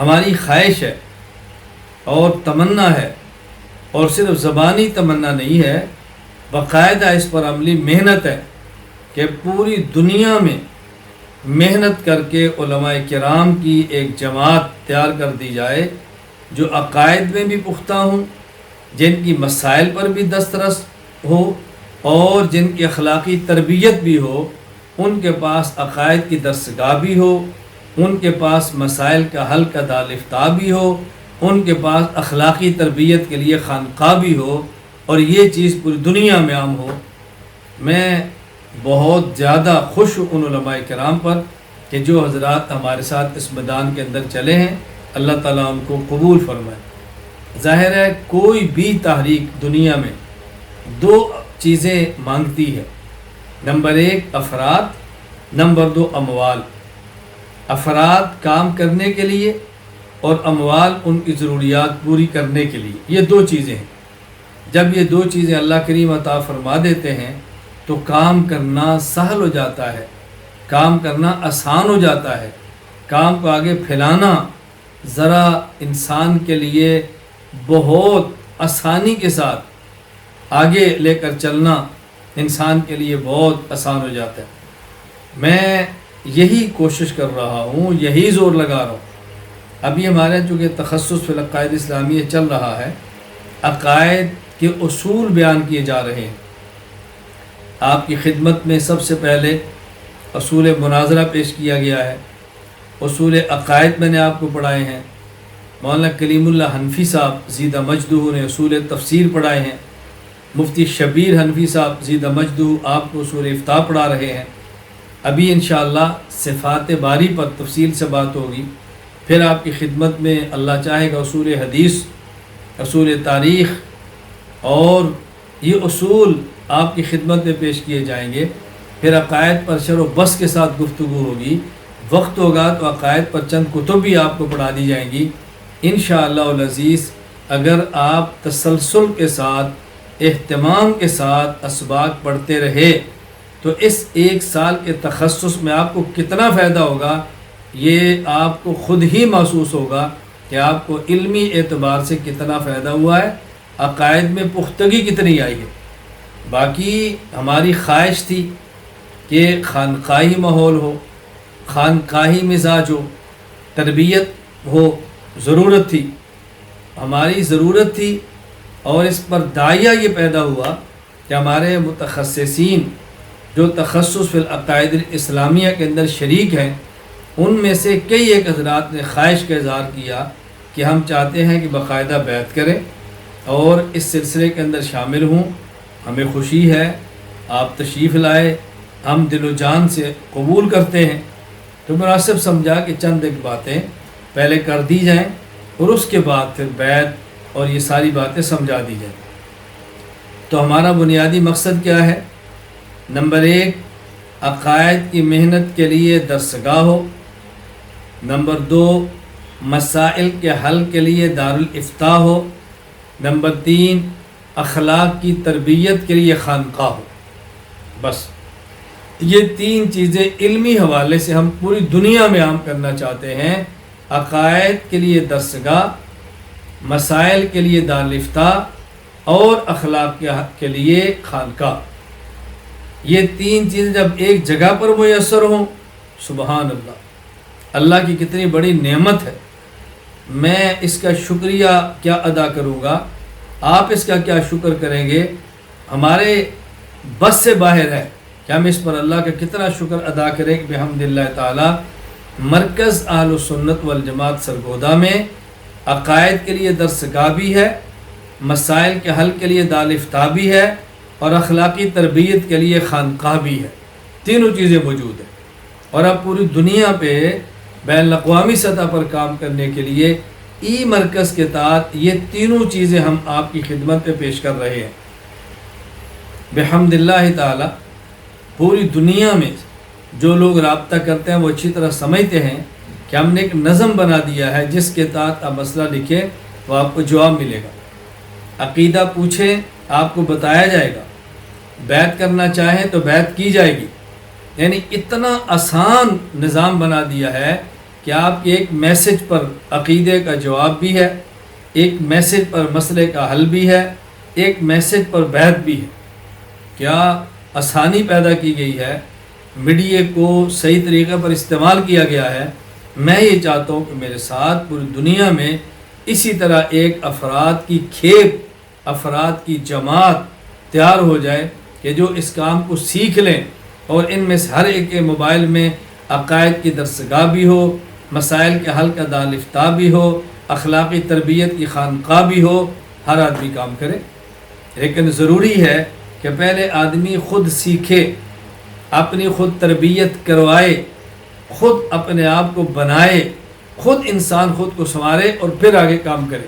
ہماری خواہش ہے اور تمنا ہے، اور صرف زبانی تمنا نہیں ہے، باقاعدہ اس پر عملی محنت ہے کہ پوری دنیا میں محنت کر کے علماء کرام کی ایک جماعت تیار کر دی جائے جو عقائد میں بھی پختہ ہوں، جن کی مسائل پر بھی دسترس ہو اور جن کی اخلاقی تربیت بھی ہو، ان کے پاس عقائد کی درسگاہ بھی ہو، ان کے پاس مسائل کا حل کا دارالفتاح بھی ہو، ان کے پاس اخلاقی تربیت کے لیے خانقاہ بھی ہو، اور یہ چیز پوری دنیا میں عام ہو۔ میں بہت زیادہ خوش ہوں ان علماء کرام پر کہ جو حضرات ہمارے ساتھ اس میدان کے اندر چلے ہیں، اللہ تعالیٰ ان کو قبول فرمائے۔ ظاہر ہے کوئی بھی تحریک دنیا میں دو چیزیں مانگتی ہے، نمبر ایک افراد، نمبر دو اموال۔ افراد کام کرنے کے لیے اور اموال ان کی ضروریات پوری کرنے کے لیے، یہ دو چیزیں ہیں۔ جب یہ دو چیزیں اللہ کریم عطا فرما دیتے ہیں تو کام کرنا سہل ہو جاتا ہے، کام کرنا آسان ہو جاتا ہے، کام کو آگے پھیلانا ذرا انسان کے لیے بہت آسانی کے ساتھ آگے لے کر چلنا انسان کے لیے بہت آسان ہو جاتا ہے۔ میں یہی کوشش کر رہا ہوں، یہی زور لگا رہا ہوں۔ ابھی ہمارے چونکہ تخصص فی العقائد اسلامیہ چل رہا ہے، عقائد کے اصول بیان کیے جا رہے ہیں۔ آپ کی خدمت میں سب سے پہلے اصول مناظرہ پیش کیا گیا ہے، اصول عقائد میں نے آپ کو پڑھائے ہیں، مولانا کلیم اللہ حنفی صاحب زیدہ مجدہ نے اصول تفسیر پڑھائے ہیں، مفتی شبیر حنفی صاحب زیدہ مجدہ آپ کو اصول افتاء پڑھا رہے ہیں۔ ابھی انشاءاللہ صفات باری پر تفصیل سے بات ہوگی، پھر آپ کی خدمت میں اللہ چاہے گا اصول حدیث، اصول تاریخ، اور یہ اصول آپ کی خدمت میں پیش کیے جائیں گے۔ پھر عقائد پر شرح و بس کے ساتھ گفتگو ہوگی، وقت ہوگا تو عقائد پر چند کتب بھی آپ کو پڑھا دی جائیں گی انشاءاللہ العزیز۔ اگر آپ تسلسل کے ساتھ، اہتمام کے ساتھ اسباق پڑھتے رہے تو اس ایک سال کے تخصص میں آپ کو کتنا فائدہ ہوگا یہ آپ کو خود ہی محسوس ہوگا کہ آپ کو علمی اعتبار سے کتنا فائدہ ہوا ہے، عقائد میں پختگی کتنی آئی ہے۔ باقی ہماری خواہش تھی کہ خانقاہی ماحول ہو، خانقاہی مزاج ہو، تربیت ہو، ضرورت تھی، ہماری ضرورت تھی، اور اس پر داعیہ یہ پیدا ہوا کہ ہمارے متخصصین جو تخصص فی العقائد الاسلامیہ کے اندر شریک ہیں، ان میں سے کئی ایک حضرات نے خواہش کا اظہار کیا کہ ہم چاہتے ہیں کہ باقاعدہ بیعت کریں اور اس سلسلے کے اندر شامل ہوں۔ ہمیں خوشی ہے، آپ تشریف لائے، ہم دل و جان سے قبول کرتے ہیں۔ تو مناسب سمجھا کہ چند ایک باتیں پہلے کر دی جائیں اور اس کے بعد پھر بیعت اور یہ ساری باتیں سمجھا دی جائیں۔ تو ہمارا بنیادی مقصد کیا ہے؟ نمبر ایک، عقائد کی محنت کے لیے درسگاہ ہو۔ نمبر دو، مسائل کے حل کے لیے دارالافتاء ہو۔ نمبر تین، اخلاق کی تربیت کے لیے خانقاہ ہو۔ بس یہ تین چیزیں علمی حوالے سے ہم پوری دنیا میں عام کرنا چاہتے ہیں۔ عقائد کے لیے درسگاہ، مسائل کے لیے دارالافتاء اور اخلاق کے لیے خانقاہ۔ یہ تین چیزیں جب ایک جگہ پر میسر ہوں، سبحان اللہ، اللہ کی کتنی بڑی نعمت ہے۔ میں اس کا شکریہ کیا ادا کروں گا، آپ اس کا کیا شکر کریں گے؟ ہمارے بس سے باہر ہے کہ ہم اس پر اللہ کا کتنا شکر ادا کریں کہ بحمدللہ تعالی مرکز اہل سنت والجماعت سرگودا میں عقائد کے لیے درسگاہ بھی ہے، مسائل کے حل کے لیے دارالافتاء بھی ہے، اور اخلاقی تربیت کے لیے خانقاہ بھی ہے۔ تینوں چیزیں موجود ہیں، اور اب پوری دنیا پہ بین الاقوامی سطح پر کام کرنے کے لیے ای مرکز کے تحت یہ تینوں چیزیں ہم آپ کی خدمت پہ پیش کر رہے ہیں بحمدللہ تعالی۔ پوری دنیا میں جو لوگ رابطہ کرتے ہیں وہ اچھی طرح سمجھتے ہیں کہ ہم نے ایک نظم بنا دیا ہے جس کے تحت آپ مسئلہ لکھیں تو آپ کو جواب ملے گا، عقیدہ پوچھیں آپ کو بتایا جائے گا، بیعت کرنا چاہیں تو بیعت کی جائے گی۔ یعنی اتنا آسان نظام بنا دیا ہے کہ آپ کے ایک میسج پر عقیدے کا جواب بھی ہے، ایک میسج پر مسئلے کا حل بھی ہے، ایک میسج پر بیعت بھی ہے۔ کیا آسانی پیدا کی گئی ہے، میڈیا کو صحیح طریقے پر استعمال کیا گیا ہے۔ میں یہ چاہتا ہوں کہ میرے ساتھ پوری دنیا میں اسی طرح ایک افراد کی کھیپ، افراد کی جماعت تیار ہو جائے کہ جو اس کام کو سیکھ لیں، اور ان میں سے ہر ایک کے موبائل میں عقائد کی درسگاہ بھی ہو، مسائل کے حل کا دارالفتہ بھی ہو، اخلاقی تربیت کی خانقاہ بھی ہو، ہر آدمی کام کرے۔ لیکن ضروری ہے کہ پہلے آدمی خود سیکھے، اپنی خود تربیت کروائے، خود اپنے آپ کو بنائے، خود انسان خود کو سنوارے اور پھر آگے کام کرے۔